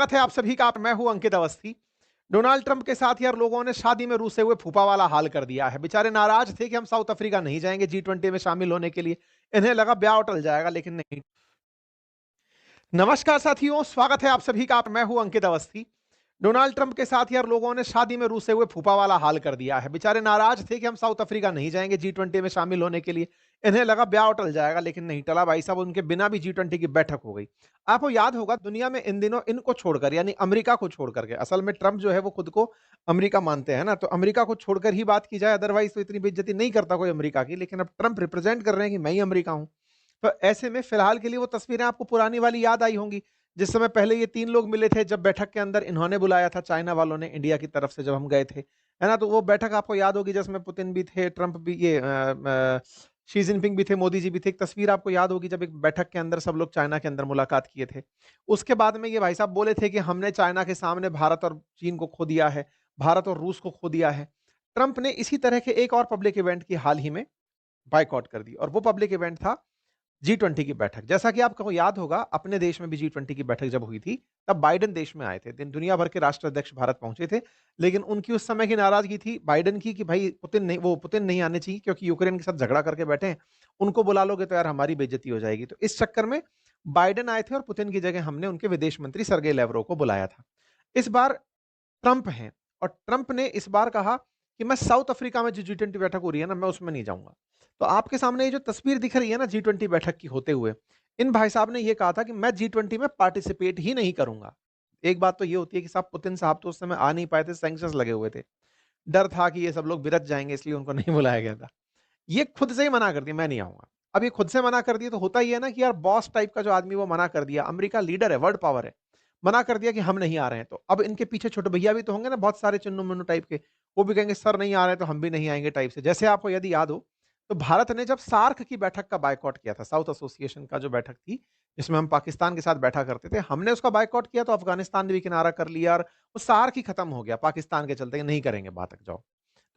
स्वागत है आप सभी का। मैं हूं अंकित अवस्थी। डोनाल्ड ट्रंप के साथ यार लोगों ने शादी में रूसे हुए फूफा वाला हाल कर दिया है। बेचारे नाराज थे कि हम साउथ अफ्रीका नहीं जाएंगे G20 में शामिल होने के लिए। इन्हें लगा ब्याह टल जाएगा, लेकिन नहीं। नमस्कार साथियों, स्वागत है आप सभी का। मैं हूं अंकित अवस्थी। डोनाल्ड ट्रंप के साथ यार लोगों ने शादी में रूसे हुए फूफा वाला हाल कर दिया है। बेचारे नाराज थे कि हम साउथ अफ्रीका नहीं जाएंगे G20 में शामिल होने के लिए। इन्हें लगा ब्याह टल जाएगा, लेकिन नहीं टला भाई साहब। उनके बिना भी G20 की बैठक हो गई। आपको याद होगा, दुनिया में इन दिनों इनको छोड़कर यानी अमेरिका को छोड़कर के, असल में ट्रंप जो है वो खुद को अमेरिका मानते हैं ना, तो अमेरिका को छोड़कर ही बात की जाए, अदरवाइज तो इतनी बेइज्जती नहीं करता कोई अमेरिका की। लेकिन अब ट्रंप रिप्रेजेंट कर रहे हैं कि मैं ही अमेरिका हूं। तो ऐसे में फिलहाल के लिए वो तस्वीरें आपको पुरानी वाली याद आई होंगी, जिस समय पहले ये तीन लोग मिले थे, जब बैठक के अंदर इन्होंने बुलाया था चाइना वालों ने इंडिया की तरफ से, जब हम गए थे, है ना। तो वो बैठक आपको याद होगी, जिसमें पुतिन भी थे, ट्रंप भी, शी जिनपिंग भी थे, मोदी जी भी थे। एक तस्वीर आपको याद होगी, जब एक बैठक के अंदर सब लोग चाइना के अंदर मुलाकात किए थे। उसके बाद में ये भाई साहब बोले थे कि हमने चाइना के सामने भारत और चीन को खो दिया है, भारत और रूस को खो दिया है। ट्रंप ने इसी तरह के एक और पब्लिक इवेंट की हाल ही में बायकॉट कर दी, और वो पब्लिक इवेंट था G20 की बैठक। जैसा कि आपको याद होगा, अपने देश में भी G20 की बैठक जब हुई थी, तब बाइडेन देश में आए थे। दुनिया भर के राष्ट्राध्यक्ष भारत पहुंचे थे, लेकिन उनकी उस समय की नाराजगी थी बाइडेन की कि भाई पुतिन नहीं आने चाहिए, क्योंकि यूक्रेन के साथ झगड़ा करके बैठे हैं। उनको बुला लोगे तो यार हमारी बेइज्जती हो जाएगी। तो इस चक्कर में बाइडेन आए थे, और पुतिन की जगह हमने उनके विदेश मंत्री सर्गेई लैवरोव को बुलाया था। इस बार ट्रंप हैं, और ट्रंप ने इस बार कहा कि मैं साउथ अफ्रीका में जो G20 बैठक हो रही है ना, मैं उसमें नहीं जाऊंगा। तो आपके सामने ये जो तस्वीर दिख रही है ना G20 बैठक की होते हुए, इन भाई साहब ने ये कहा था कि मैं G20 में पार्टिसिपेट ही नहीं करूंगा। एक बात तो ये होती है कि साहब पुतिन साहब तो उस समय आ नहीं पाए थे, सैंक्शंस लगे हुए थे। डर था कि ये सब लोग बिरत जाएंगे, इसलिए उनको नहीं बुलाया गया था। ये खुद से ही मना कर दिया, मैं नहीं आऊंगा। अब ये खुद से मना कर दिया तो होता ही है ना कि यार बॉस टाइप का जो आदमी वो मना कर दिया, अमेरिका लीडर है, वर्ल्ड पावर है, मना कर दिया कि हम नहीं आ रहे हैं। तो अब इनके पीछे छोटे भैया भी तो होंगे ना, बहुत सारे चुन्नू मुन्नू टाइप के, वो भी कहेंगे सर नहीं आ रहे तो हम भी नहीं आएंगे टाइप से। जैसे आपको यदि याद हो, तो भारत ने जब सार्क की बैठक का बायकॉट किया था, साउथ एसोसिएशन का जो बैठक थी, जिसमें हम पाकिस्तान के साथ बैठा करते थे, हमने उसका बायकॉट किया तो अफगानिस्तान ने भी किनारा कर लिया, और वो सार्क ही खत्म हो गया पाकिस्तान के चलते, नहीं करेंगे बात, तक जाओ।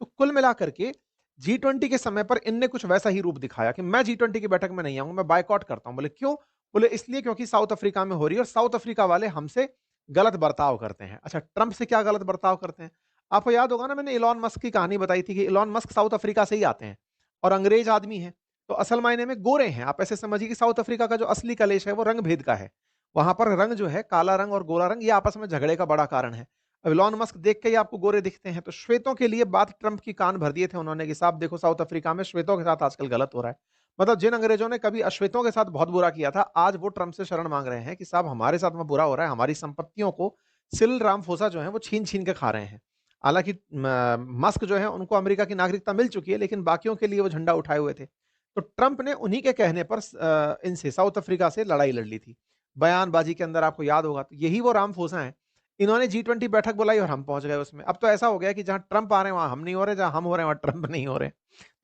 तो कुल मिलाकर के G20 के समय पर इनने कुछ वैसा ही रूप दिखाया कि मैं G20 की बैठक में नहीं आऊंगा, मैं बायकॉट करता हूं। बोले क्यों? बोले इसलिए क्योंकि साउथ अफ्रीका में हो रही है, और साउथ अफ्रीका वाले हमसे गलत बर्ताव करते हैं। अच्छा, ट्रंप से क्या गलत बर्ताव करते हैं? आपको याद होगा ना, मैंने इलॉन मस्क की कहानी बताई थी कि इलॉन मस्क साउथ अफ्रीका से ही आते हैं, और अंग्रेज आदमी हैं, तो असल मायने में गोरे हैं। आप ऐसे समझिए कि साउथ अफ्रीका का जो असली कलेश है वो रंग भेद का है। वहां पर रंग जो है, काला रंग और गोरा रंग, ये आपस में झगड़े का बड़ा कारण है। अब इलॉन मस्क देख के ही आपको गोरे दिखते हैं, तो श्वेतों के लिए बात ट्रंप की कान भर दिए थे उन्होंने कि साहब देखो, साउथ अफ्रीका में श्वेतों के साथ आजकल गलत हो रहा है। मतलब जिन अंग्रेजों ने कभी अश्वेतों के साथ बहुत बुरा किया था, आज वो ट्रंप से शरण मांग रहे हैं कि साहब हमारे साथ में बुरा हो रहा है, हमारी संपत्तियों को सिल रामफोसा जो है वो छीन छीन के खा रहे हैं। हालांकि मस्क जो है उनको अमेरिका की नागरिकता मिल चुकी है, लेकिन बाकियों के लिए वो झंडा उठाए हुए थे। तो ट्रंप ने उन्हीं के कहने पर इनसे, साउथ अफ्रीका से लड़ाई लड़ ली थी। बयानबाजी के अंदर आपको याद होगा, तो यही वो रामफोसा है। इन्होंने G20 बैठक बुलाई और हम पहुंच गए उसमें। अब तो ऐसा हो गया कि जहां ट्रंप आ रहे हैं वहां हम नहीं हो रहे, जहां हम हो रहे हैं वहां ट्रंप नहीं हो रहे।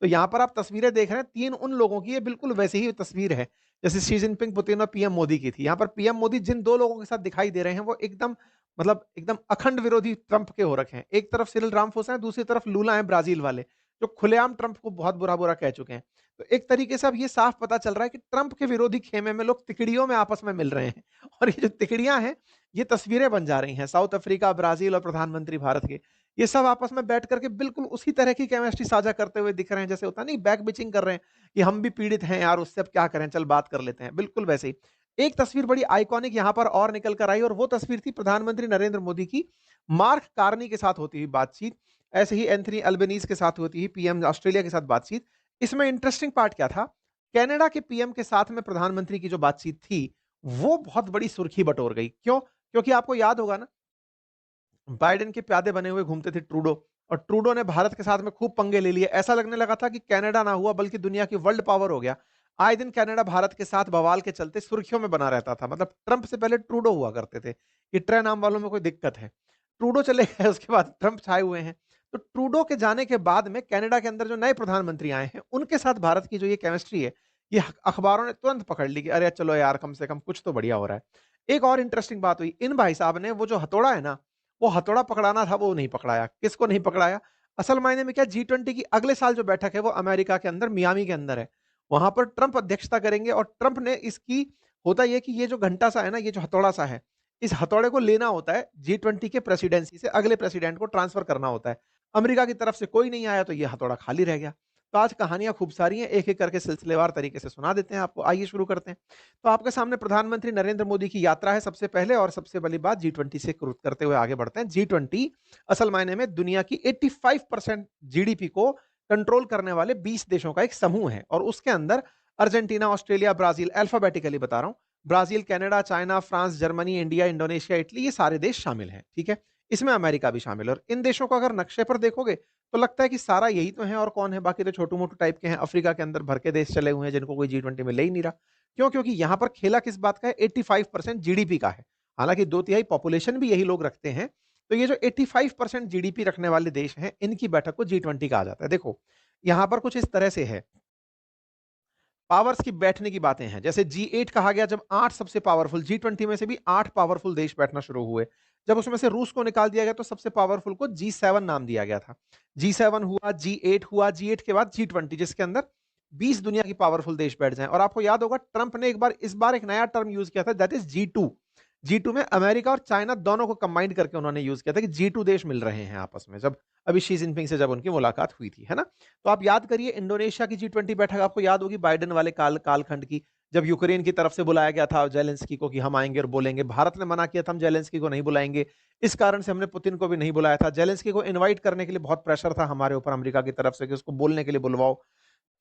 तो यहां पर आप तस्वीरें देख रहे हैं, तीन उन लोगों की, ये बिल्कुल वैसे ही तस्वीर है जैसे शी जिनपिंग, पुतिन और पीएम मोदी की थी। यहां पर पीएम मोदी जिन दो लोगों के साथ दिखाई दे रहे हैं, वो एकदम, मतलब एकदम अखंड विरोधी ट्रंप के हो रखे हैं। एक तरफ सिरिल रामफोसा है, दूसरी तरफ लूला है ब्राजील वाले, जो खुलेआम ट्रंप को बहुत बुरा बुरा कह चुके हैं। तो एक तरीके से अब ये साफ पता चल रहा है कि ट्रंप के विरोधी खेमे में लोग तिकड़ियों में आपस में मिल रहे हैं। और ये जो तिकड़ियां हैं, ये तस्वीरें बन जा रही हैं, साउथ अफ्रीका, ब्राजील और प्रधानमंत्री भारत के, ये सब आपस में बैठ करके बिल्कुल उसी तरह की केमिस्ट्री साझा करते हुए दिख रहे हैं, जैसे होता नहीं, बैक बिचिंग कर रहे हैं कि हम भी पीड़ित हैं यार, उससे अब क्या करें, चल बात कर लेते हैं, बिल्कुल वैसे ही। एक तस्वीर बड़ी आइकॉनिक यहां पर और निकल कर आई, और वो तस्वीर थी प्रधानमंत्री नरेंद्र मोदी की मार्क कार्नी के साथ होती हुई बातचीत। ऐसे ही एंथनी अल्बनीज के साथ होती हुई पीएम ऑस्ट्रेलिया के साथ बातचीत। इसमें इंटरेस्टिंग पार्ट क्या था, कनाडा के पीएम के साथ में प्रधानमंत्री की जो बातचीत थी, वो बहुत बड़ी सुर्खी बटोर गई। क्यों? क्योंकि आपको याद होगा ना, बाइडेन के प्यादे बने हुए घूमते थे ट्रूडो, और ट्रूडो ने भारत के साथ में खूब पंगे ले लिए। ऐसा लगने लगा था कि कनाडा ना हुआ बल्कि दुनिया की वर्ल्ड पावर हो गया। आए दिन कनाडा भारत के साथ बवाल के चलते सुर्खियों में बना रहता था। मतलब ट्रंप से पहले ट्रूडो हुआ करते थे कि ट्रे नाम वालों में कोई दिक्कत है, ट्रूडो चले गए, उसके बाद ट्रंप छाए हुए हैं। तो ट्रूडो के जाने के बाद में कनाडा के अंदर जो नए प्रधानमंत्री आए हैं, उनके साथ भारत की जो ये केमिस्ट्री है, ये अखबारों ने तुरंत पकड़ ली कि अरे चलो यार, कम से कम कुछ तो बढ़िया हो रहा है। एक और इंटरेस्टिंग बात हुई, इन भाई साहब ने वो जो हथौड़ा है ना, वो हथौड़ा पकड़ाना था, वो नहीं पकड़ाया। किसको नहीं पकड़ाया? असल मायने में क्या, G20 की अगले साल जो बैठक है वो अमेरिका के अंदर मियामी के अंदर है। वहां पर ट्रंप अध्यक्षता करेंगे, और ट्रंप ने इसकी, होता यह कि ये जो घंटा सा है ना, ये जो हथौड़ा सा है, इस हथौड़े को लेना होता है G20 के प्रेसिडेंसी से, अगले प्रेसिडेंट को ट्रांसफर करना होता है। अमेरिका की तरफ से कोई नहीं आया तो ये हथौड़ा खाली रह गया। तो आज कहानियां खूब सारी हैं, एक-एक करके सिलसिलेवार तरीके से सुना देते हैं आपको। आइए शुरू करते हैं। तो आपके सामने प्रधानमंत्री नरेंद्र मोदी की यात्रा है सबसे पहले, और सबसे पहली बात G20 से रुख करते हुए आगे बढ़ते हैं। G20 असल मायने में दुनिया की 85% जीडीपी को कंट्रोल करने वाले 20 देशों का एक समूह है, और उसके अंदर अर्जेंटीना, ऑस्ट्रेलिया, ब्राजील, अल्फाबेटिकली बता रहा हूं, Brazil, Canada, China, France, Germany, India, Indonesia, Italy, ये सारे देश शामिल हैं। ठीक है, इसमें अमेरिका भी शामिल है। और इन देशों को अगर नक्शे पर देखोगे तो लगता है कि सारा यही तो है, और कौन है, बाकी तो छोटू मोटू टाइप के हैं। अफ्रीका के अंदर भर के देश चले हुए हैं जिनको कोई G20 में ले ही नहीं रहा। क्यों? क्योंकि यहां पर खेला किस बात का है, 85% जीडीपी का है। हालांकि 2/3 पॉपुलेशन भी यही लोग रखते हैं। तो ये जो 85% जीडीपी रखने वाले देश हैं, इनकी बैठक को G20 कहा जाता है। देखो, यहां पर कुछ इस तरह से है, पावर्स की बैठने की बातें हैं। जैसे G8 कहा गया जब 8 सबसे पावरफुल, G20 में से भी 8 पावरफुल देश बैठना शुरू हुए। जब उसमें से रूस को निकाल दिया गया तो सबसे पावरफुल को G7 नाम दिया गया था। G7 हुआ, G8 हुआ, G8 के बाद G20, जिसके अंदर 20 दुनिया की पावरफुल देश बैठ जाएं। और आपको याद होगा ट्रंप ने इस बार एक नया टर्म यूज किया था, दैट इज G2। G2 में अमेरिका और चाइना दोनों को कंबाइंड करके उन्होंने यूज किया था कि G2 देश मिल रहे हैं आपस में, जब अभी शी जिनपिंग से जब उनकी मुलाकात हुई थी, है ना? तो आप याद करिए, इंडोनेशिया की G20 बैठक आपको याद होगी, बाइडेन वाले कालखंड की, जब यूक्रेन की तरफ से बुलाया गया था जेलेंस्की को कि हम आएंगे और बोलेंगे। भारत ने मना किया था, हम जेलेंस्की को नहीं बुलाएंगे। इस कारण से हमने पुतिन को भी नहीं बुलाया था। जेलेंस्की को इनवाइट करने के लिए बहुत प्रेशर था हमारे ऊपर अमेरिका की तरफ से कि उसको बोलने के लिए बुलवाओ।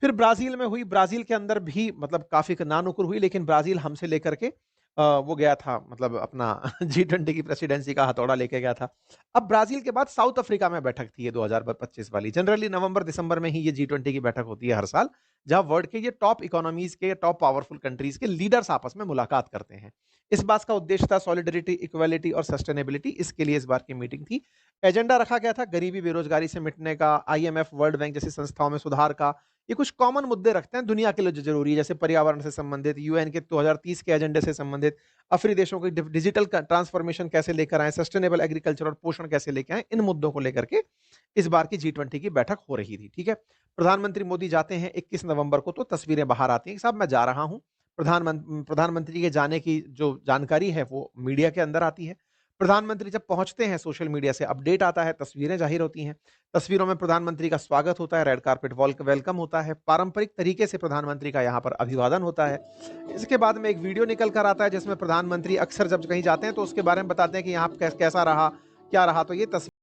फिर ब्राजील में हुई, ब्राजील के अंदर भी मतलब काफी नानुकुर हुई, लेकिन ब्राजील हमसे लेकर के वो गया था, मतलब अपना G20 की प्रेसिडेंसी का हथौड़ा लेके गया था। अब ब्राजील के बाद साउथ अफ्रीका में बैठक थी ये 2025 वाली। जनरली नवंबर दिसंबर में ही ये G20 की बैठक होती है हर साल, जहां वर्ल्ड के ये टॉप इकोनॉमीज के, टॉप पावरफुल कंट्रीज के लीडर्स आपस में मुलाकात करते हैं। इस बात का उद्देश्य था सॉलिडरिटी, इक्वालिटी और सस्टेनेबिलिटी, इसके लिए इस बार की मीटिंग थी। एजेंडा रखा गया था गरीबी, बेरोजगारी से मिटने का, आईएमएफ, वर्ल्ड बैंक जैसी संस्थाओं में सुधार का। ये कुछ कॉमन मुद्दे रखते हैं दुनिया के लिए जो जरूरी है, जैसे पर्यावरण से संबंधित, यूएन के 2030 के एजेंडे से संबंधित, अफ्रीकी देशों की डिजिटल ट्रांसफॉर्मेशन कैसे लेकर आए, सस्टेनेबल एग्रीकल्चर और पोषण कैसे लेकर आए, इन मुद्दों को लेकर के इस बार की G20 की बैठक हो रही थी। ठीक है, प्रधानमंत्री मोदी जाते हैं 21 नवंबर को, तो तस्वीरें बाहर आती हैं कि साहब मैं जा रहा हूं। प्रधानमंत्री के जाने की जो जानकारी है वो मीडिया के अंदर आती है। प्रधानमंत्री जब पहुंचते हैं, सोशल मीडिया से अपडेट आता है, तस्वीरें जाहिर होती हैं। तस्वीरों में प्रधानमंत्री का स्वागत होता है, रेड कार्पेट वेलकम होता है, पारंपरिक तरीके से प्रधानमंत्री का यहाँ पर अभिवादन होता है। इसके बाद में एक वीडियो निकल कर आता है जिसमें प्रधानमंत्री अक्सर जब कहीं जाते हैं तो उसके बारे में बताते हैं कि यहाँ कैसा रहा, क्या रहा। तो ये तस्वीर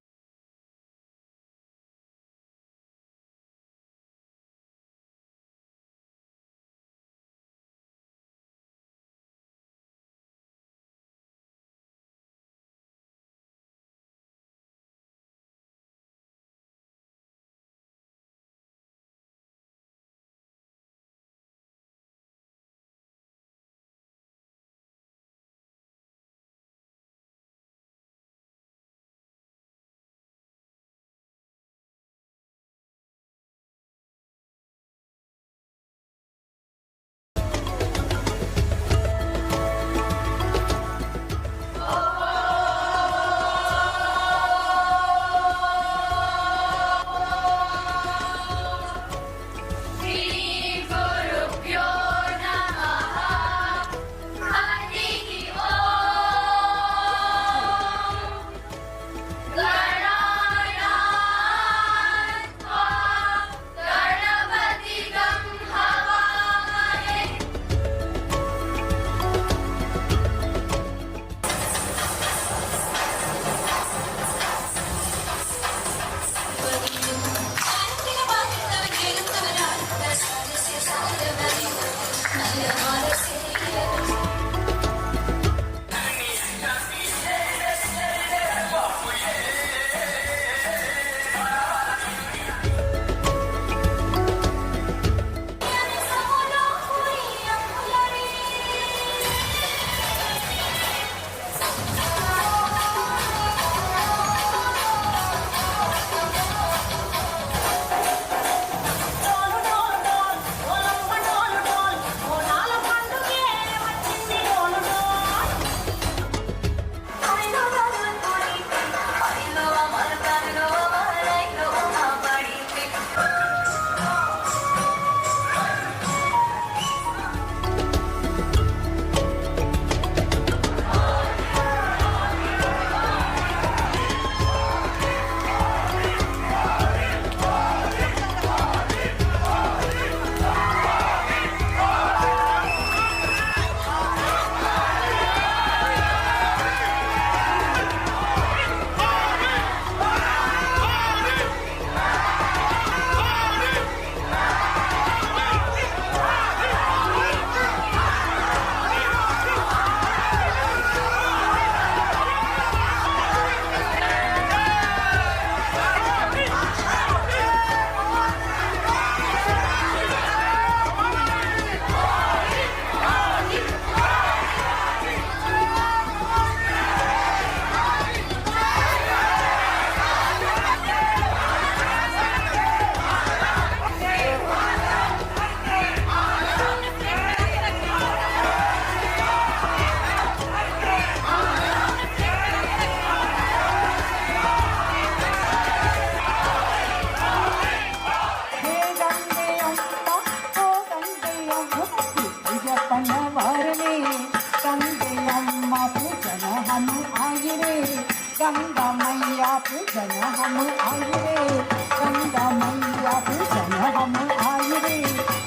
आए रे, गंगा मैया पूजन हम आए रे, गंगा मैया पूजन हम आए रे,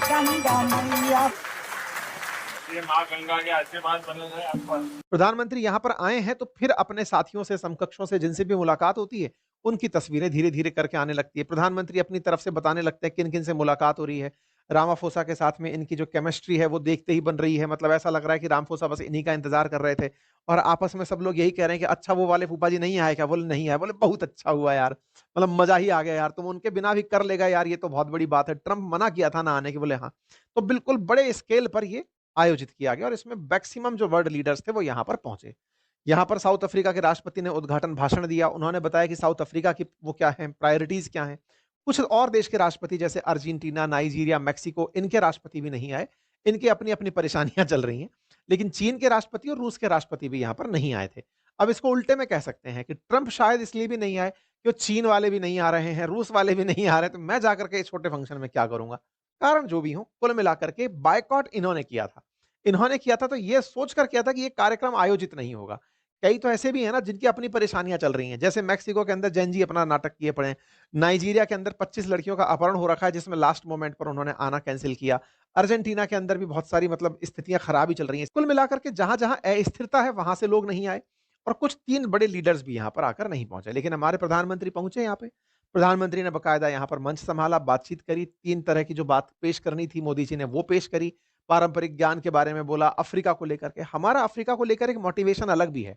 गंगा मैया। ये माँ गंगा के आशीर्वाद बने रहे आप पर। प्रधानमंत्री यहाँ पर आए हैं तो फिर अपने साथियों से, समकक्षों से जिनसे भी मुलाकात होती है, उनकी तस्वीरें धीरे-धीरे करके आने लगती है। प्रधानमंत्री अपनी तरफ से बताने लगते हैं किन-किन से मुलाकात हो रही है। रामाफोसा के साथ में इनकी जो केमिस्ट्री है वो देखते ही बन रही है। मतलब ऐसा लग रहा है कि रामफोसा बस इन्हीं का इंतज़ार कर रहे थे और आपस में सब लोग यही कह रहे हैं कि अच्छा वो वाले फूफा जी नहीं आए क्या? बोले नहीं आए। बोले बहुत अच्छा हुआ यार, मतलब मज़ा ही आ गया यार, तुम उनके बिना भी कर लेगा यार, ये तो बहुत बड़ी बात है। ट्रम्प मना किया था ना आने की, बोले हाँ। तो बिल्कुल बड़े स्केल पर ये आयोजित किया गया और इसमें मैक्सिमम जो वर्ल्ड लीडर्स थे वो यहाँ पर पहुंचे। यहाँ पर साउथ अफ्रीका के राष्ट्रपति ने उद्घाटन भाषण दिया। उन्होंने बताया कि साउथ अफ्रीका की वो क्या है, प्रायोरिटीज क्या हैं। कुछ और देश के राष्ट्रपति जैसे अर्जेंटीना, नाइजीरिया, मेक्सिको, इनके राष्ट्रपति भी नहीं आए। इनकी अपनी-अपनी परेशानियां चल रही हैं। लेकिन चीन के राष्ट्रपति और रूस के राष्ट्रपति भी यहाँ पर नहीं आए थे। अब इसको उल्टे में कह सकते हैं कि ट्रंप शायद इसलिए भी नहीं आए कि वो चीन वाले भी नहीं आ रहे हैं, रूस वाले भी नहीं आ रहे, तो मैं जाकर के इस छोटे फंक्शन में क्या करूंगा। कारण जो भी हो, कुल मिलाकर के बायकॉट इन्होंने किया था। इन्होंने किया था तो ये सोचकर किया था कि ये कार्यक्रम आयोजित नहीं होगा। कई तो ऐसे भी हैं ना जिनकी अपनी परेशानियां चल रही हैं, जैसे मेक्सिको के अंदर जैन जी अपना नाटक किए पड़े हैं। नाइजीरिया के अंदर 25 लड़कियों का अपहरण हो रखा है जिसमें लास्ट मोमेंट पर उन्होंने आना कैंसिल किया। अर्जेंटीना के अंदर भी बहुत सारी मतलब स्थितियां खराब ही चल रही हैं। कुल मिलाकर के जहां-जहां अस्थिरता है वहां से लोग नहीं आए और कुछ 3 बड़े लीडर्स भी यहां पर आकर नहीं पहुंचे। लेकिन हमारे प्रधानमंत्री पहुंचे यहाँ पे। प्रधानमंत्री ने बकायदा यहाँ पर मंच संभाला, बातचीत करी, 3 तरह की जो बात पेश करनी थी मोदी जी ने वो पेश करी। पारंपरिक ज्ञान के बारे में बोला, अफ्रीका को लेकर के। हमारा अफ्रीका को लेकर एक मोटिवेशन अलग भी है।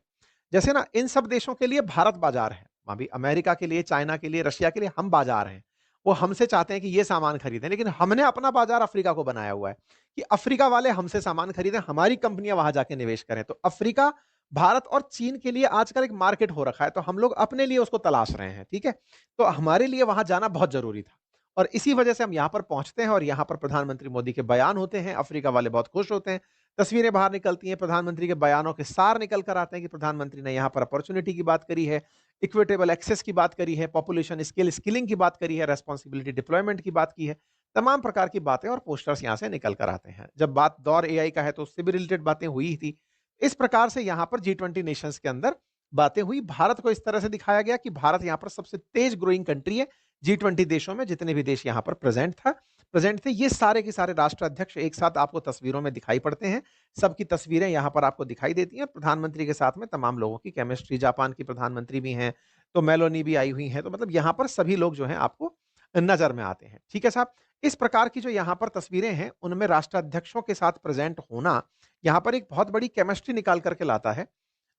जैसे ना इन सब देशों के लिए भारत बाजार है। अभी अमेरिका के लिए, चाइना के लिए, रशिया के लिए हम बाजार हैं। वो हमसे चाहते हैं कि ये सामान खरीदें, लेकिन हमने अपना बाजार अफ्रीका को बनाया हुआ है कि अफ्रीका वाले हमसे सामान खरीदें, हमारी कंपनियां वहां जाके निवेश करें। तो अफ्रीका, भारत और चीन के लिए आजकल एक मार्केट हो रखा है, तो हम लोग अपने लिए उसको तलाश रहे हैं, ठीक है? तो हमारे लिए वहां जाना बहुत जरूरी था और इसी वजह से हम यहाँ पर पहुंचते हैं और यहाँ पर प्रधानमंत्री मोदी के बयान होते हैं। अफ्रीका वाले बहुत खुश होते हैं, तस्वीरें बाहर निकलती हैं, प्रधानमंत्री के बयानों के सार निकल कर आते हैं कि प्रधानमंत्री ने यहाँ पर अपॉर्चुनिटी की बात करी है, इक्विटेबल एक्सेस की बात करी है, पॉपुलेशन स्किलिंग की बात करी है, रेस्पॉन्सिबिलिटी डिप्लॉयमेंट की बात की है। तमाम प्रकार की बातें और पोस्टर्स यहाँ से निकल कर आते हैं। जब बात दौर एआई का है तो उससे भी रिलेटेड बातें हुई ही थी। इस प्रकार से यहाँ पर G20 नेशंस के अंदर बातें हुई। भारत को इस तरह से दिखाया गया कि भारत यहाँ पर सबसे तेज ग्रोइंग कंट्री है। G20 देशों में जितने भी देश यहाँ पर प्रेजेंट थे, ये सारे के सारे राष्ट्र अध्यक्ष एक साथ आपको तस्वीरों में दिखाई पड़ते हैं। सबकी तस्वीरें यहाँ पर आपको दिखाई देती हैं। प्रधानमंत्री के साथ में तमाम लोगों की केमिस्ट्री, जापान की प्रधानमंत्री भी हैं, तो मेलोनी भी आई हुई हैं। तो मतलब यहाँ पर सभी लोग जो हैं आपको नजर में आते हैं। ठीक है साहब? इस प्रकार की जो यहाँ पर तस्वीरें हैं, उनमें राष्ट्राध्यक्षों के साथ प्रेजेंट होना यहाँ पर एक बहुत बड़ी केमिस्ट्री निकाल करके लाता है।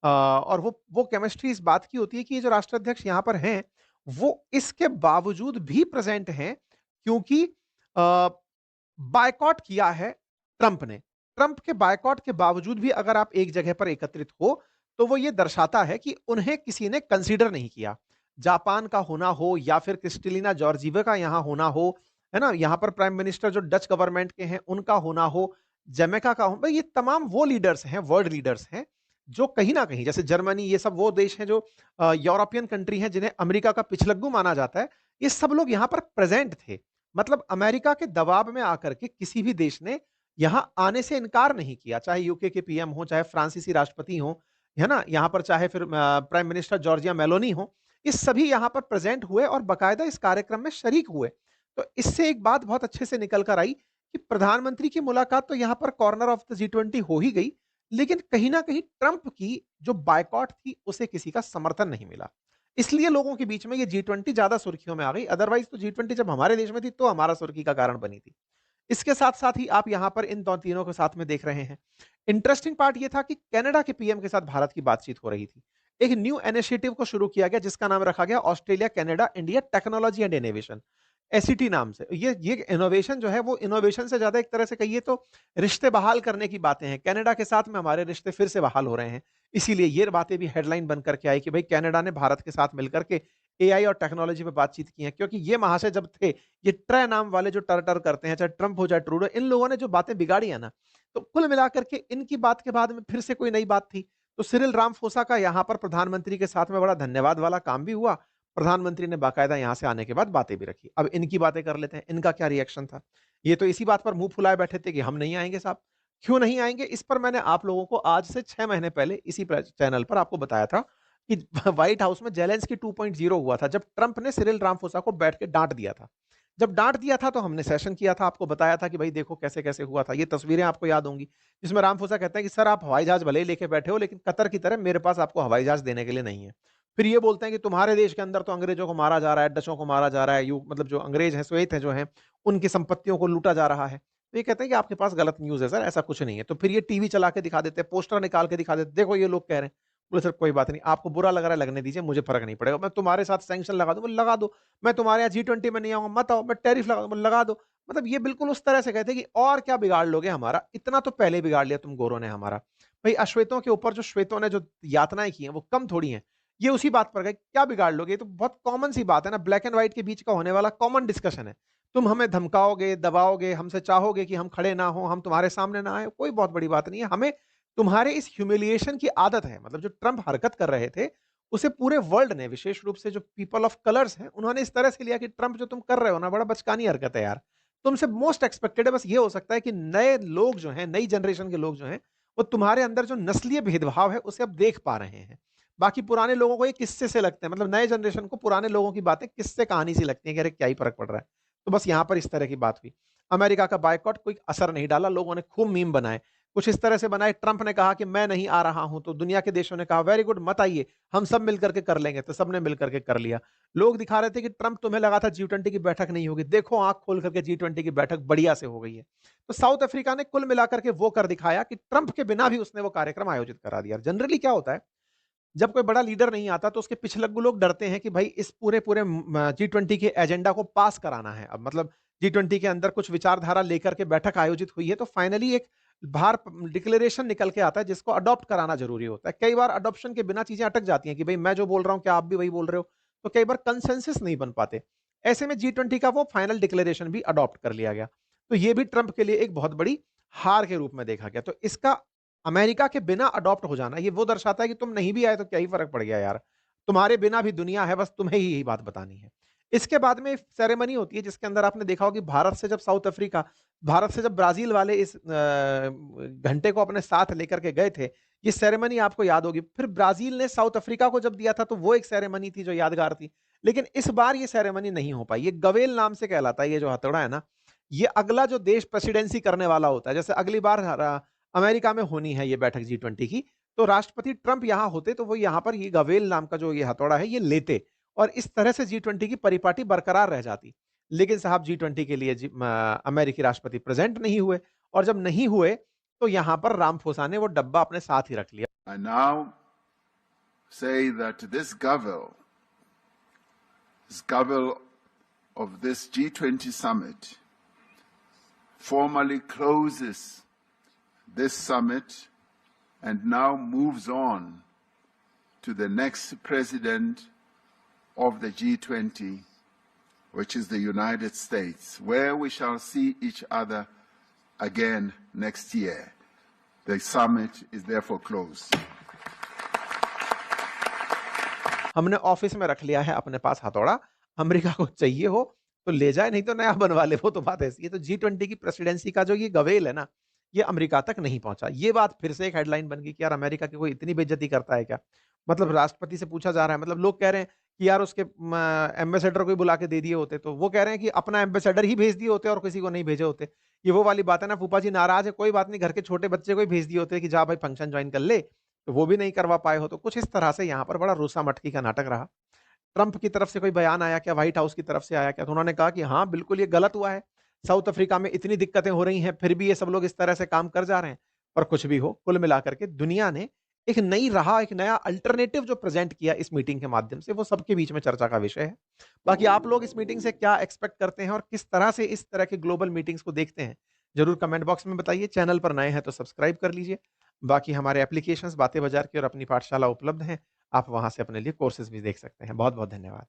और वो केमिस्ट्री इस बात की होती है कि ये जो राष्ट्राध्यक्ष यहाँ पर हैं, वो इसके बावजूद भी प्रेजेंट हैं क्योंकि अ, बायकॉट किया है ट्रंप ने। ट्रंप के बायकॉट के बावजूद भी अगर आप एक जगह पर एकत्रित हो, तो वो ये दर्शाता है कि उन्हें किसी ने कंसीडर नहीं किया। जापान का होना हो या फिर क्रिस्टलिना जॉर्जिवा का यहाँ होना हो, है ना? यहाँ पर प्राइम मिनिस्टर जो डच गवर्नमेंट के हैं, उनका होना हो, जमैका का हो, भाई ये तमाम वो लीडर्स हैं, वर्ल्ड लीडर्स हैं, जो कहीं न कहीं जैसे जर्मनी, ये सब वो देश हैं जो यूरोपियन कंट्री हैं जिन्हें अमेरिका का पिछलग्गू माना जाता है। ये सब लोग यहाँ पर प्रेजेंट थे। मतलब अमेरिका के दबाव में आकर के किसी भी देश ने यहाँ आने से इनकार नहीं किया, चाहे यूके के पीएम हो, चाहे फ्रांसीसी राष्ट्रपति हो, है ना? यहाँ पर चाहे फिर प्राइम मिनिस्टर जॉर्जिया मेलोनी हो, ये सभी यहाँ पर प्रेजेंट हुए और बाकायदा इस कार्यक्रम में शरीक हुए। तो इससे एक बात बहुत अच्छे से निकल कर आई कि प्रधानमंत्री की मुलाकात तो यहाँ पर कॉर्नर ऑफ द G20 हो ही गई, लेकिन कहीं न कहीं ट्रंप की जो बायकॉट थी, उसे किसी का समर्थन नहीं मिला। इसलिए लोगों के बीच में ये G20 ज़्यादा सुर्खियों में आ गई, अदरवाइज़ तो G20 जब हमारे देश में थी, तो हमारा सुर्खी का कारण बनी थी। इसके साथ-साथ ही आप यहाँ पर इन 2 तीनों को साथ में देख रहे हैं। इंटरेस्टिंग पार्ट ये था कि कनाडा के पीएम के साथ भारत की बातचीत हो रही थी। एक न्यू इनिशिएटिव को शुरू किया गया जिसका नाम रखा गया Australia Canada India technology and innovation, ACT नाम से। ये इनोवेशन जो है वो इनोवेशन से ज़्यादा एक तरह से कहिए तो रिश्ते बहाल करने की बातें हैं। कनाडा के साथ में हमारे रिश्ते फिर से बहाल हो रहे हैं। इसीलिए ये बातें भी हेडलाइन बन करके आई कि भाई कनाडा ने भारत के साथ मिलकर के एआई और टेक्नोलॉजी पे बातचीत की है, क्योंकि ये महाशय जब थे, ये ट्रे नाम वाले जो टर-टर करते हैं, चाहे ट्रंप हो चाहे ट्रूडो, इन लोगों ने जो बातें बिगाड़ी है ना, तो कुल मिलाकर के इनकी बात के बाद में फिर से कोई नई बात थी। तो सिरिल रामफोसा का यहाँ पर प्रधानमंत्री के साथ में बड़ा धन्यवाद वाला काम भी हुआ। प्रधानमंत्री ने बाकायदा यहाँ से आने के बाद बातें भी रखी। अब इनकी बातें कर लेते हैं, इनका क्या रिएक्शन था? ये तो इसी बात पर मुँह फुलाए बैठे थे कि हम नहीं आएँगे साहब। क्यों नहीं आएँगे? इस पर मैंने आप लोगों को आज से 6 महीने पहले इसी चैनल पर आपको बताया था कि व्हाइट हाउस में ज़ेलेंस्की 2.0 हुआ था, जब ट्रंप ने सिरिल रामाफोसा को बैठ के डाँट दिया था। जब डाँट दिया था तो हमने सेशन किया था, आपको बताया था कि भई देखो कैसे-कैसे हुआ था। ये तस्वीरें आपको याद होंगी, जिसमें रामाफोसा कहते हैं कि सर आप हवाई जहाज़ भले ही लेके बैठे हो, लेकिन कतर की तरह मेरे पास आपको हवाई जहाज़ देने के लिए नहीं है। फिर ये बोलते हैं कि तुम्हारे देश के अंदर तो अंग्रेज़ों को मारा जा रहा है, डचों को मारा जा रहा है, मतलब जो अंग्रेज़ हैं, श्वेत हैं जो हैं, उनकी संपत्तियों को लूटा जा रहा है। तो ये कहते हैं कि आपके पास गलत न्यूज़ है सर, ऐसा कुछ नहीं है। तो फिर ये टीवी चला के दिखा देते हैं, पोस्टर निकाल के दिखा देते हैं, देखो ये लोग कह रहे हैं। बोले सर कोई बात नहीं, आपको बुरा लग रहा है लगने दीजिए, मुझे फ़र्क नहीं पड़ेगा। मैं तुम्हारे साथ सैंक्शन लगा दूँ, बोले लगा दो। मैं तुम्हारे यहाँ जी20 में नहीं आऊँगा, मत आओ। मैं टैरिफ लगा दूँ, बोले लगा दो। मतलब ये बिल्कुल उस तरह से कहते हैं कि और क्या बिगाड़ लोगे हमारा? इतना तो पहले बिगाड़ लिया तुम गोरों ने हमारा। भई अश्वेतों के ऊपर जो श्वेतों ने जो यातनाएँ की हैं, वो कम थोड़ी हैं। ये उसी बात पर गए, क्या बिगाड़ लोगे? ये तो बहुत कॉमन सी बात है ना, ब्लैक एंड व्हाइट के बीच का होने वाला कॉमन डिस्कशन है। तुम हमें धमकाओगे, दबाओगे, हमसे चाहोगे कि हम खड़े ना हों, हम तुम्हारे सामने ना आएँ, कोई बहुत बड़ी बात नहीं है। हमें तुम्हारे इस ह्यूमिलिएशन की आदत है। मतलब जो ट्रंप हरकत कर रहे थे, उसे पूरे वर्ल्ड ने, विशेष रूप से जो पीपल ऑफ कलर्स हैं, उन्होंने इस तरह से लिया कि ट्रंप जो तुम कर रहे हो ना, बड़ा बचकानी हरकत है यार। तुमसे मोस्ट एक्सपेक्टेड है, बस ये हो सकता है कि नए लोग जो हैं, नई जनरेशन के लोग जो हैं, वो तुम्हारे अंदर जो नस्लीय भेदभाव है, उसे अब देख पा रहे हैं। बाकी पुराने लोगों को ये किस्से से लगते हैं, मतलब नए जनरेशन को पुराने लोगों की बातें किस्से कहानी सी लगती हैं कि अरे क्या ही फ़र्क पड़ रहा है। तो बस यहाँ पर इस तरह की बात हुई। अमेरिका का बायकॉट कोई असर नहीं डाला, लोगों ने खूब मीम बनाए। कुछ इस तरह से बनाए, ट्रंप ने कहा कि मैं नहीं आ रहा हूँ, तो दुनिया के देशों ने कहा वेरी गुड मत आइए, हम सब मिल करके कर लेंगे, तो सबने मिल करके कर लिया। लोग दिखा रहे थे कि ट्रंप तुम्हें लगा था जी20 की बैठक नहीं होगी, देखो आँख खोल करके जी20 की बैठक बढ़िया से हो गई है। तो साउथ अफ्रीका ने कुल मिलाकर के वो कर दिखाया कि ट्रंप के बिना भी उसने वो कार्यक्रम आयोजित करा दिया। जनरली क्या होता है, जब कोई बड़ा लीडर नहीं आता तो उसके पिछलग्गू लोग डरते हैं कि भाई इस पूरे-पूरे जी20 के एजेंडा को पास कराना है। अब मतलब जी20 के अंदर कुछ विचारधारा लेकर के बैठक आयोजित हुई है, तो फाइनली एक बाहर डिक्लेरेशन निकल के आता है जिसको अडॉप्ट कराना ज़रूरी होता है। कई बार अडॉप्शन के बिना चीज़ें अटक जाती हैं कि भई मैं जो बोल रहा हूँ, क्या आप भी वही बोल रहे हो? तो कई बार कंसेंसस नहीं बन पाते। ऐसे में जी20 का वो फाइनल डिक्लेरेशन भी अडॉप्ट कर लिया गया। तो ये भी ट्रंप के लिए एक बहुत बड़ी हार के रूप में देखा गया। तो इसका अमेरिका के बिना अडॉप्ट हो जाना, ये वो दर्शाता है कि तुम नहीं भी आए तो क्या ही फ़र्क पड़ गया यार। तुम्हारे बिना भी दुनिया है, बस तुम्हें ही यही बात बतानी है। इसके बाद में सेरेमनी होती है जिसके अंदर आपने देखा होगा कि भारत से जब ब्राज़ील वाले इस घंटे को अपने साथ लेकर के गए थे, ये सेरेमनी आपको याद होगी। फिर ब्राज़ील ने साउथ अफ्रीका को जब दिया था तो वो एक सेरेमनी थी जो यादगार थी। लेकिन इस बार ये सेरेमनी नहीं हो पाई। ये गवेल नाम से कहलाता है, ये जो हथौड़ा है ना, ये अगला जो देश प्रेसिडेंसी करने वाला होता है, जैसे अगली बार अमेरिका में होनी है ये बैठक जी20 की, तो राष्ट्रपति ट्रंप यहाँ होते तो वो यहाँ पर ये गवेल नाम का जो ये हथौड़ा है ये लेते और इस तरह से जी20 की परिपाटी बरकरार रह जाती। लेकिन साहब जी20 के लिए अमेरिकी राष्ट्रपति प्रेजेंट नहीं हुए और जब नहीं हुए तो यहाँ पर रामफोसा ने वो डब्बा अपने साथ ही रख लिया। I now say that this gavel of this G20 summit formally closes this summit and now moves on to the next president of the G20, which is the United States, where we shall see each other again next year. The summit is therefore closed. हमने office में रख लिया है अपने पास हथौड़ा, America को चाहिए हो तो ले जाए, नहीं तो नया बनवा ले, वो तो बात ऐसी है। तो जी20 की प्रेसिडेंसी का जो ये गवेल है ना, ये अमेरिका तक नहीं पहुंचा। ये बात फिर से एक हेडलाइन बन गई कि यार अमेरिका की कोई इतनी बेइज्जती करता है क्या? मतलब राष्ट्रपति से पूछा जा रहा है, मतलब लोग कह रहे हैं कि यार उसके एम्बेसडर को ही बुला के दे दिए होते, तो वो कह रहे हैं कि अपना एम्बेसडर ही भेज दिए होते और किसी को नहीं भेजे होते। ये वो वाली बात है ना, फूफा जी नाराज है, कोई बात नहीं, घर के छोटे बच्चे को ही भेज दिए होते कि जा भाई फंक्शन ज्वाइन कर ले, तो वो भी नहीं करवा पाए हो। तो कुछ इस तरह से यहाँ पर बड़ा रूसा मटकी का नाटक रहा। ट्रंप की तरफ से कोई बयान आया क्या? व्हाइट हाउस की तरफ से आया क्या? तो उन्होंने कहा कि हाँ, बिल्कुल ये गलत हुआ है। साउथ अफ्रीका में इतनी दिक्कतें हो रही हैं, फिर भी ये सब लोग इस तरह से काम कर जा रहे हैं। पर कुछ भी हो, कुल मिलाकर के दुनिया ने एक नई राह, एक नया अल्टरनेटिव जो प्रेज़ेंट किया इस मीटिंग के माध्यम से, वो सबके बीच में चर्चा का विषय है। बाकी आप लोग इस मीटिंग से क्या एक्सपेक्ट करते हैं और किस तरह से इस तरह के ग्लोबल मीटिंग्स को देखते हैं? ज़रूर कमेंट बॉक्स में बताइए। चैनल पर नए हैं तो सब्सक्राइब कर लीजिए। बाकी हमारे एप्लीकेशंस बातें बाज़ार की और अपनी पाठशाला उपलब्ध हैं। आप वहाँ से अपने लिए कोर्सेज़ भी देख सकते हैं। बहुत-बहुत धन्यवाद।